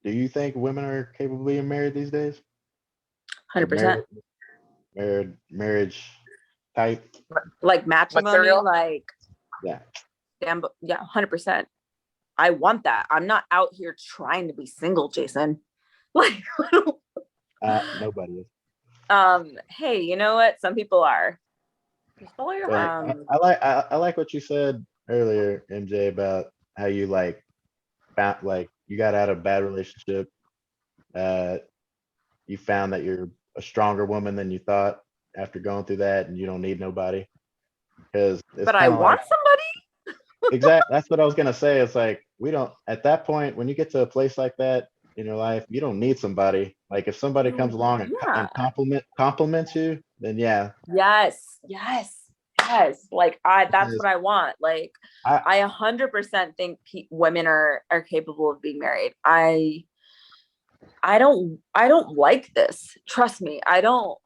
do you think women are capable of being married these days? Like 100%. marriage type? Like matrimony, Material? like Yeah. damn, yeah, 100%. I want that. I'm not out here trying to be single, Jason. Like, Nobody is. hey, you know what? Some people are. I like what you said earlier, MJ, about how you like found like you got out of a bad relationship. You found that you're a stronger woman than you thought after going through that, and you don't need nobody. Because but I want somebody. Exactly. That's what I was gonna say. It's like we don't at that point when you get to a place like that in your life, you don't need somebody. Like if somebody comes along and compliments you, then yeah. Yes. Like that's what I want. Like I 100% think women are capable of being married. I don't like this. Trust me. I don't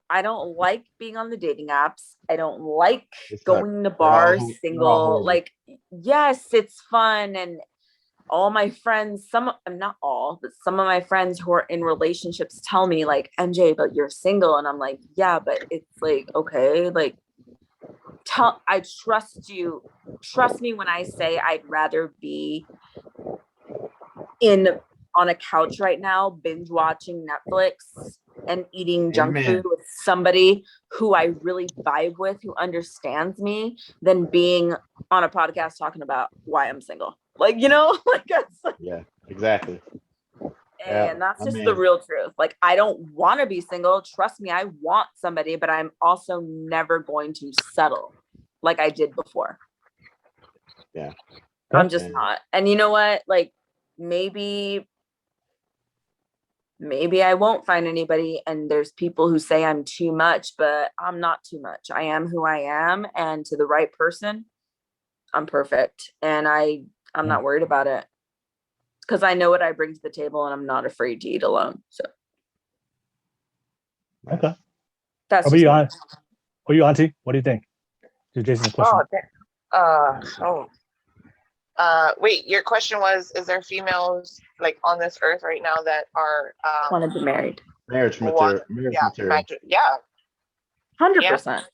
like being on the dating apps. I don't like going to bars single. Like, yes, it's fun. And all my friends, not all, but some of my friends who are in relationships tell me like, MJ, but you're single. And I'm like, yeah, but it's like, okay, like I trust you. Trust me when I say I'd rather be on a couch right now, binge watching Netflix and eating junk food with somebody who I really vibe with, who understands me, than being on a podcast talking about why I'm single. Like, you know, like that's yeah, exactly. And that's just the real truth. Like, I don't want to be single. Trust me, I want somebody, but I'm also never going to settle like I did before. Yeah. I'm just not. And you know what? Like, maybe I won't find anybody, and there's people who say I'm too much, but I'm not too much. I am who I am, and to the right person, I'm perfect. And I'm not worried about it because I know what I bring to the table, and I'm not afraid to eat alone. So okay, that's you, Auntie? What do you think? To Jason's question. Wait, your question was, is there females like on this earth right now that are want to be married? Marriage material. Yeah. 100%.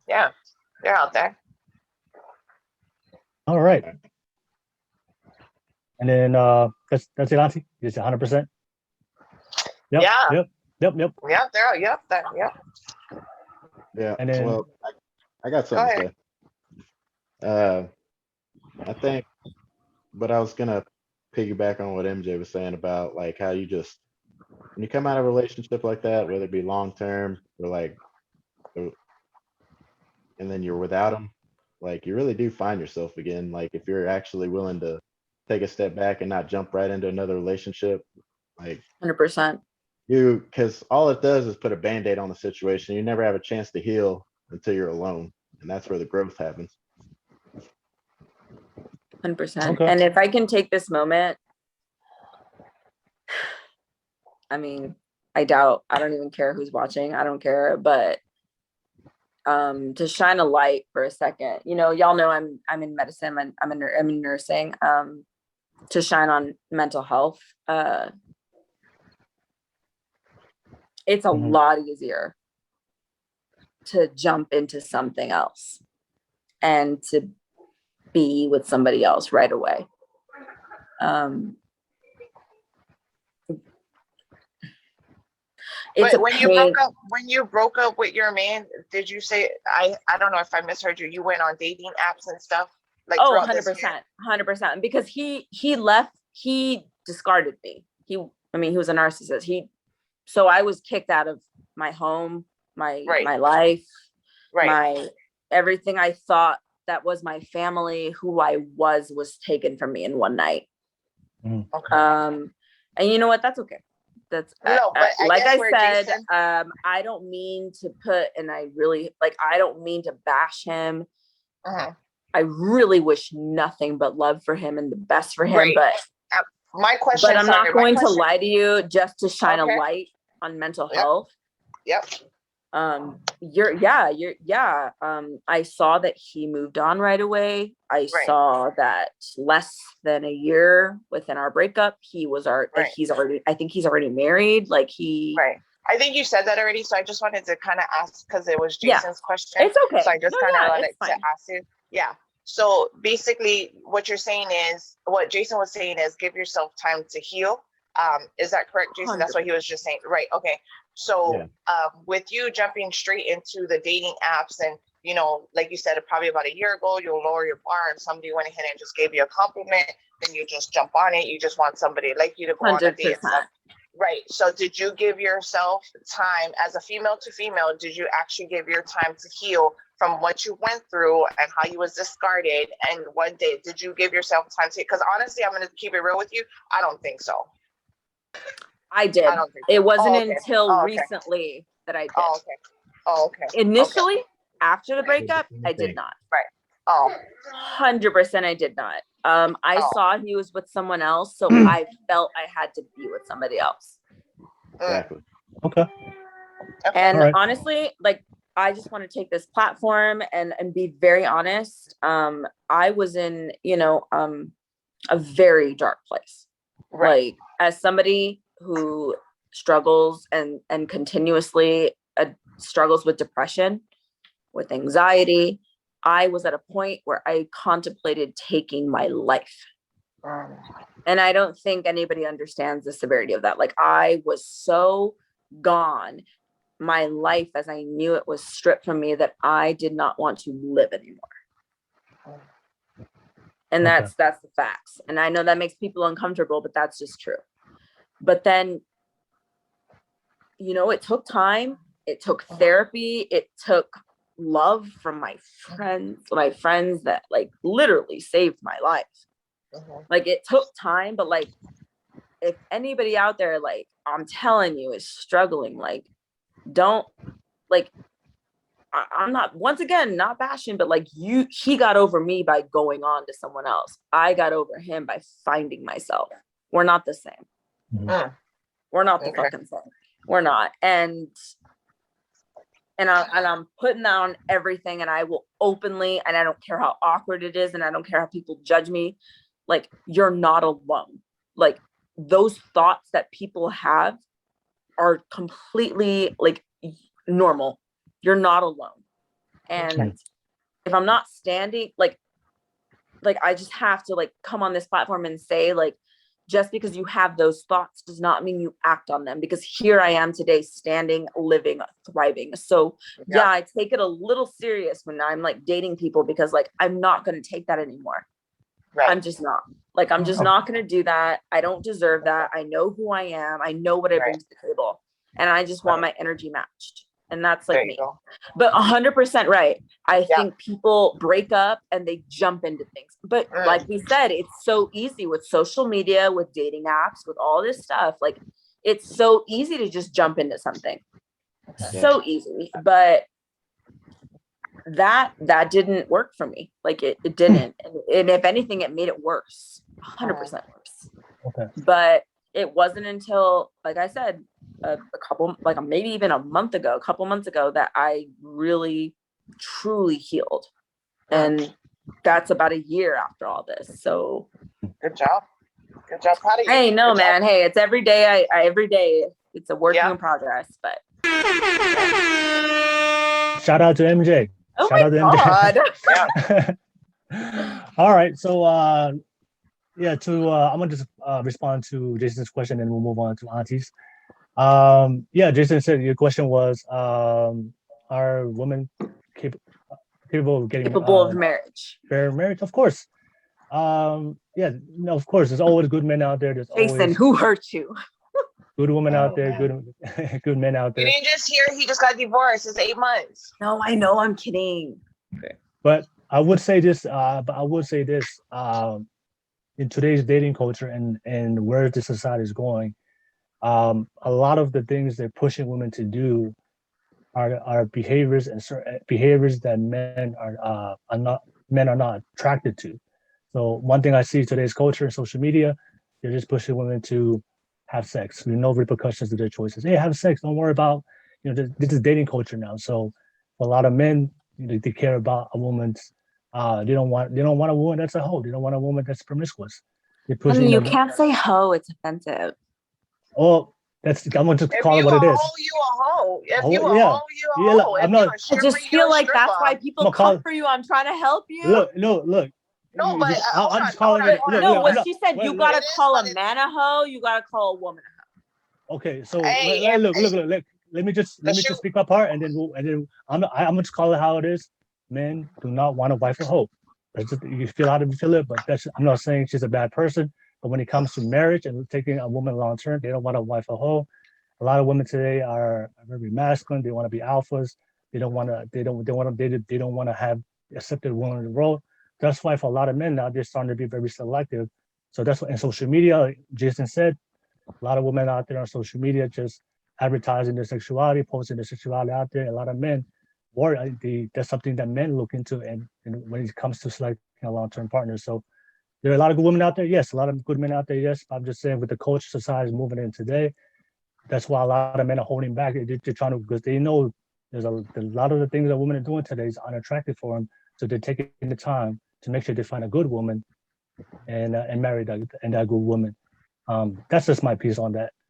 Yeah, they're out there. All right. And then that's it, Auntie. It's 100%. Yep. Yeah. Yep. Yeah, they're out. Yep. Yeah. And then, well, I got something to say. I think, but I was gonna piggyback on what MJ was saying about like how you just when you come out of a relationship like that, whether it be long term or like, and then you're without them, like you really do find yourself again. Like if you're actually willing to take a step back and not jump right into another relationship, like 100%. Because all it does is put a band-aid on the situation. You never have a chance to heal until you're alone, and that's where the growth happens. 100%. Okay. And if I can take this moment, I mean, I don't even care who's watching. I don't care, but to shine a light for a second, you know, y'all know I'm in medicine. I'm in nursing. To shine on mental health. It's a lot easier to jump into something else and to be with somebody else right away. But when you broke up with your man, did you say, I don't know if I misheard you, you went on dating apps and stuff? Like 100%. Because he left, he discarded me. He was a narcissist. So I was kicked out of my home, my life, my everything I thought that was my family, who I was taken from me in one night. Okay. And you know what? That's okay. That's like I said, Jason, I don't mean to I don't mean to bash him. I really wish nothing but love for him and the best for him. But my question, I'm not going to lie to you just to shine a light on mental health. Yep. I saw that he moved on right away. I saw that less than a year within our breakup, I think he's already married. Like Right. I think you said that already, so I just wanted to kind of ask because it was Jason's question. It's okay. So I just kind of wanted to ask you. Yeah. So basically, what Jason was saying is give yourself time to heal. Is that correct, Jason? 100%. That's what he was just saying, right? Okay. So with you jumping straight into the dating apps, and you know, like you said, probably about a year ago, you'll lower your bar, and somebody went ahead and just gave you a compliment, then you just jump on it. You just want somebody like you to go 100%. On a date and stuff. Right. So did you give yourself time as a female to female? Did you actually give your time to heal from what you went through and how you was discarded? And one day, did you give yourself time to? Because honestly, I'm going to keep it real with you. I don't think so. I did. I don't think so. It wasn't until recently that I did. Okay. Initially, after the breakup, I did not. Right. 100% I did not. I saw he was with someone else, so I felt I had to be with somebody else. Exactly. Okay. And honestly, like, I just want to take this platform and be very honest. I was in, a very dark place. Right. Like, as somebody who struggles and continuously struggles with depression, with anxiety, I was at a point where I contemplated taking my life. And I don't think anybody understands the severity of that. Like, I was so gone. My life as I knew it was stripped from me that I did not want to live anymore. And that's the facts. And I know that makes people uncomfortable, but that's just true. But then, it took time. It took therapy. It took love from my friends that like literally saved my life. Like, it took time, but like, if anybody out there, like, I'm telling you, is struggling, like, don't, like, I'm not, once again, not bashing, but like, he got over me by going on to someone else. I got over him by finding myself. We're not the same. We're not the fucking same. We're not. And I'm putting that on everything, and I will openly, and I don't care how awkward it is, and I don't care how people judge me. Like, you're not alone. Like, those thoughts that people have are completely like normal. You're not alone. And if I'm not standing, like I just have to like come on this platform and say, like, just because you have those thoughts does not mean you act on them, because here I am today, standing, living, thriving. So I take it a little serious when I'm like dating people, because like, I'm not going to take that anymore. Right. I'm just not. Like, I'm just not going to do that. I don't deserve that. I know who I am. I know what I bring to the table, and I just want my energy matched. And that's like me. But 100% right. I think people break up and they jump into things. But like we said, it's so easy with social media, with dating apps, with all this stuff. Like, it's so easy to just jump into something. So easy. But that didn't work for me. Like, it didn't. And if anything, it made it worse. 100% worse. Okay. But it wasn't until, like I said, a couple months ago that I really truly healed. And that's about a year after all this. So good job. Proud of you. Hey, no, man. Hey, it's every day. Every day it's a work in progress, but shout out to MJ. Oh, shout out to MJ. All right. So I'm gonna just respond to Jason's question, and we'll move on to Auntie's. Jason said your question was, are women capable of marriage? Fair marriage, of course. Of course. There's always good men out there. There's Jason, always who hurt you? Good women out there, good men out there. You didn't just hear he just got divorced. It's 8 months. No, I know. I'm kidding. Okay. But I would say this. In today's dating culture and where the society is going, a lot of the things they're pushing women to do are behaviors and behaviors that men are not attracted to. So one thing I see today's culture and social media, they're just pushing women to have sex with no repercussions to their choices. Hey, have sex. Don't worry about this is dating culture now. So for a lot of men, they care about a woman's. They don't want a woman that's a hoe. They don't want a woman that's promiscuous. You can't say hoe; it's offensive. Oh, I'm gonna just call it what it is. You a hoe. If you a hoe, you a hoe. I'm not. I just feel like that's why people come for you. I'm trying to help you. Look. No, but I'm just calling it. No, what she said, you gotta call a man a hoe. You gotta call a woman a hoe. Okay, so look. Let me just speak my part, and then I'm gonna just call it how it is. Men do not want a wife a hoe. That's just, you feel how to feel it, but I'm not saying she's a bad person. But when it comes to marriage and taking a woman long term, they don't want a wife a hoe. A lot of women today are very masculine. They want to be alphas. They don't want to have accepted women in the world. That's why for a lot of men now, they're starting to be very selective. So that's what in social media, like Jason said, a lot of women out there on social media just advertising their sexuality, posting their sexuality out there. A lot of men that's something that men look into, and when it comes to selecting a long-term partner. So there are a lot of good women out there. Yes, a lot of good men out there. Yes, I'm just saying with the culture society moving in today, that's why a lot of men are holding back. They're trying to, because they know there's a lot of the things that women are doing today is unattractive for them. So they're taking the time to make sure they find a good woman and marry that good woman. That's just my piece on that.